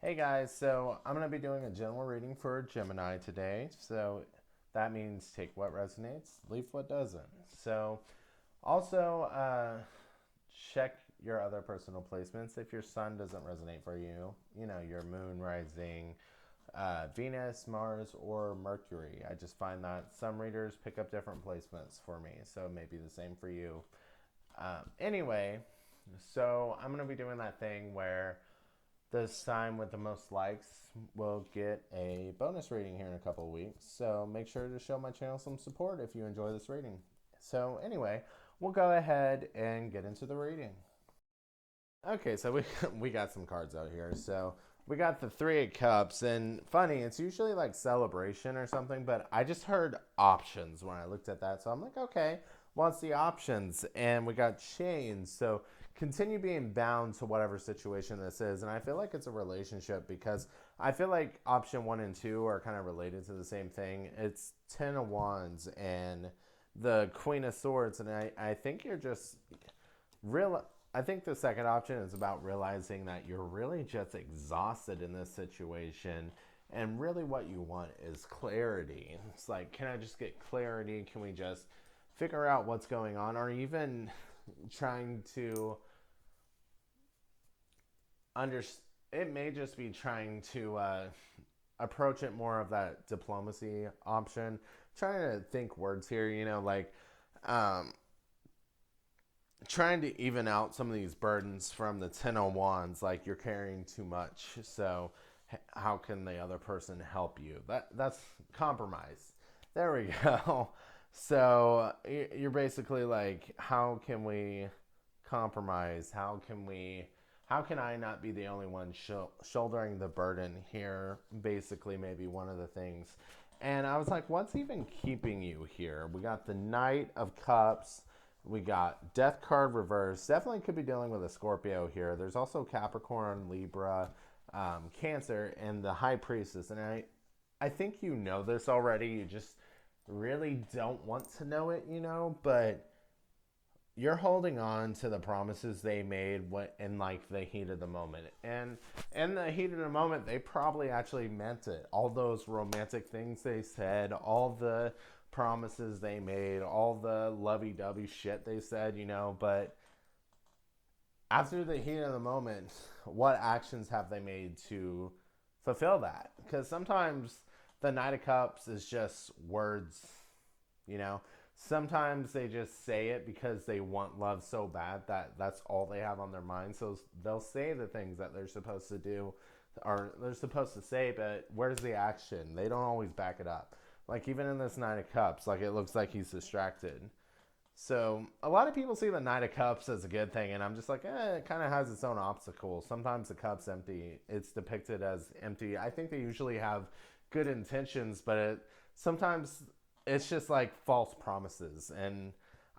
Hey guys, so I'm going to be doing a general reading for Gemini today. So that means take what resonates, leave what doesn't. So also check your other personal placements. If your sun doesn't resonate for you, your moon rising, Venus, Mars, or Mercury. I just find that some readers pick up different placements for me, so it may be the same for you. Anyway, so I'm going to be doing that thing where the sign with the most likes will get a bonus reading here in a couple of weeks. So make sure to show my channel some support if you enjoy this reading. So anyway, we'll go ahead and get into the reading. Okay, so we got some cards out here. So we got the Three of Cups, and funny, it's usually like celebration or something, but I just heard options when I looked at that. So I'm like, okay, what's the options? And we got chains. So continue being bound to whatever situation this is. And I feel like it's a relationship because I feel like option one and two are kind of related to the same thing. It's Ten of Wands and the Queen of Swords. And I think you're just real. I think the second option is about realizing that you're really just exhausted in this situation, and really what you want is clarity. It's like, can I just get clarity? Can we just figure out what's going on? Or even trying to understand, it may just be trying to approach it more of that diplomacy option. Trying to think words here, um, trying to even out some of these burdens from the Ten of Wands, like you're carrying too much. So how can the other person help you? That's compromise. There we go. So you're basically like, how can we compromise? How can I not be the only one shouldering the burden here? Basically, maybe one of the things. And I was like, what's even keeping you here? We got the Knight of Cups. We got Death card reverse. Definitely could be dealing with a Scorpio here. There's also Capricorn, Libra, Cancer, and the High Priestess. And I think you know this already. You just really don't want to know it, but you're holding on to the promises they made in like the heat of the moment. And in the heat of the moment, they probably actually meant it. All those romantic things they said, all the promises they made, all the lovey-dovey shit they said, but after the heat of the moment, what actions have they made to fulfill that? Because sometimes the Knight of Cups is just words, you know. Sometimes they just say it because they want love so bad that that's all they have on their mind. So they'll say the things that they're supposed to do or they're supposed to say, but where's the action? They don't always back it up. Like even in this Nine of Cups, like it looks like he's distracted. So a lot of people see the Knight of Cups as a good thing, and I'm just like, it kind of has its own obstacles. Sometimes the cup's empty. It's depicted as empty. I think they usually have good intentions, but sometimes it's just like false promises, and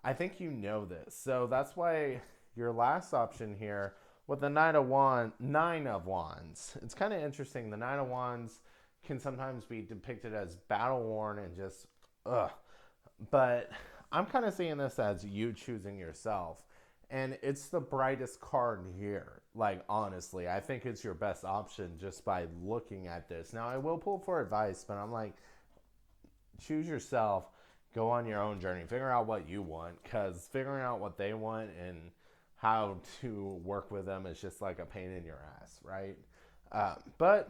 I think you know this. So that's why your last option here with the Nine of Wands. It's kind of interesting. The Nine of Wands can sometimes be depicted as battle worn and just ugh. But I'm kind of seeing this as you choosing yourself. And it's the brightest card here. Like, honestly, I think it's your best option just by looking at this. Now, I will pull for advice, but I'm like, choose yourself, go on your own journey, figure out what you want, because figuring out what they want and how to work with them is just like a pain in your ass, right? But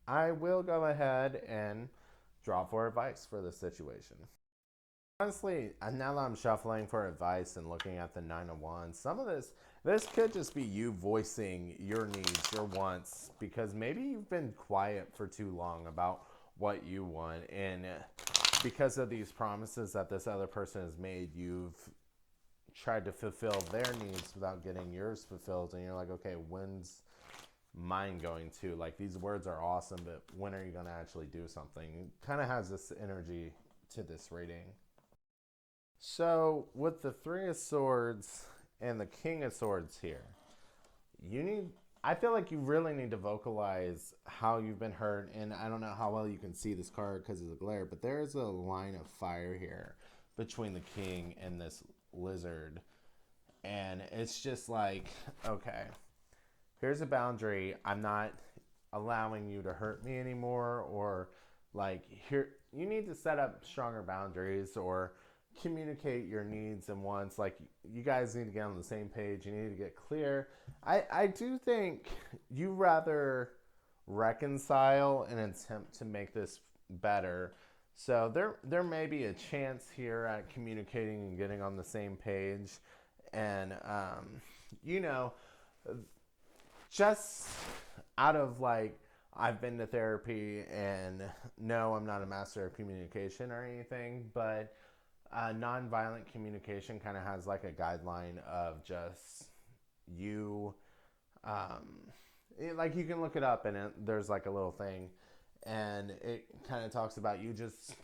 I will go ahead and draw for advice for this situation. Honestly, now that I'm shuffling for advice and looking at the Nine of Wands, some of this could just be you voicing your needs, your wants, because maybe you've been quiet for too long about what you want, and because of these promises that this other person has made, you've tried to fulfill their needs without getting yours fulfilled, and you're like, okay, when's mine going to? Like, these words are awesome, but when are you going to actually do something? It kind of has this energy to this reading. So, with the Three of Swords and the King of Swords here, you need, I feel like you really need to vocalize how you've been hurt. And I don't know how well you can see this card because of the glare, but there is a line of fire here between the king and this lizard. And it's just like, okay, here's a boundary. I'm not allowing you to hurt me anymore, or like here you need to set up stronger boundaries or communicate your needs and wants. Like you guys need to get on the same page. You need to get clear. I do think you rather reconcile and attempt to make this better. So there may be a chance here at communicating and getting on the same page, and you know, just out of like I've been to therapy, and no, I'm not a master of communication or anything, but nonviolent communication kind of has like a guideline of just you, like you can look it up, and there's like a little thing, and it kind of talks about you just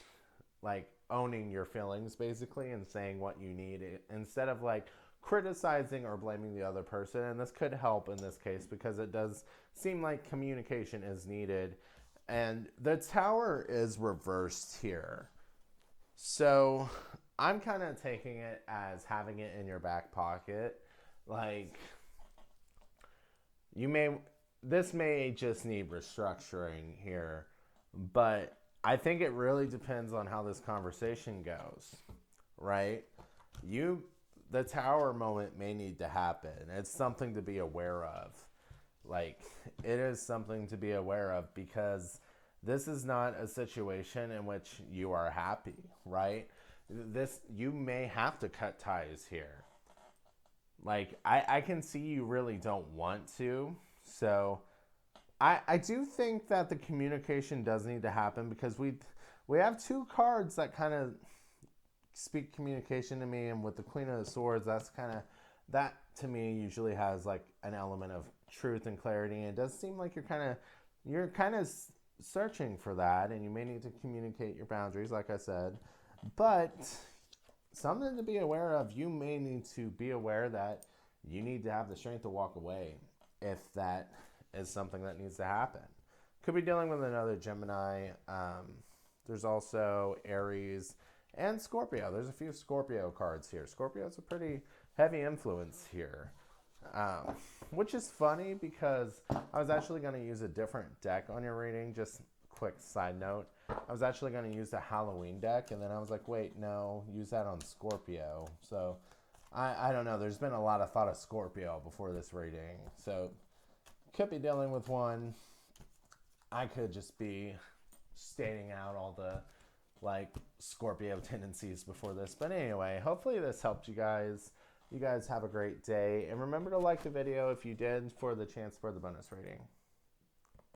like owning your feelings basically and saying what you need instead of like criticizing or blaming the other person. And this could help in this case because it does seem like communication is needed. And the tower is reversed here. So I'm kind of taking it as having it in your back pocket. Like this may just need restructuring here, but I think it really depends on how this conversation goes, right? The tower moment may need to happen. It's something to be aware of. Like, it is something to be aware of because this is not a situation in which you are happy, right? You may have to cut ties here. Like, I can see you really don't want to. So, I do think that the communication does need to happen because we have two cards that kind of speak communication to me, and with the Queen of Swords, that to me usually has like an element of truth and clarity. And it does seem like you're kind of searching for that, and you may need to communicate your boundaries, like I said. But something to be aware of, you may need to be aware that you need to have the strength to walk away if that is something that needs to happen. Could be dealing with another Gemini. There's also Aries and Scorpio. There's a few Scorpio cards here. Scorpio's a pretty heavy influence here, which is funny because I was actually going to use a different deck on your reading. Just quick side note. I was actually going to use the Halloween deck, and then I was like, wait, no, use that on Scorpio. So I don't know. There's been a lot of thought of Scorpio before this reading. So could be dealing with one. I could just be stating out all the like Scorpio tendencies before this. But anyway, hopefully this helped you guys. You guys have a great day. And remember to like the video if you did for the chance for the bonus reading.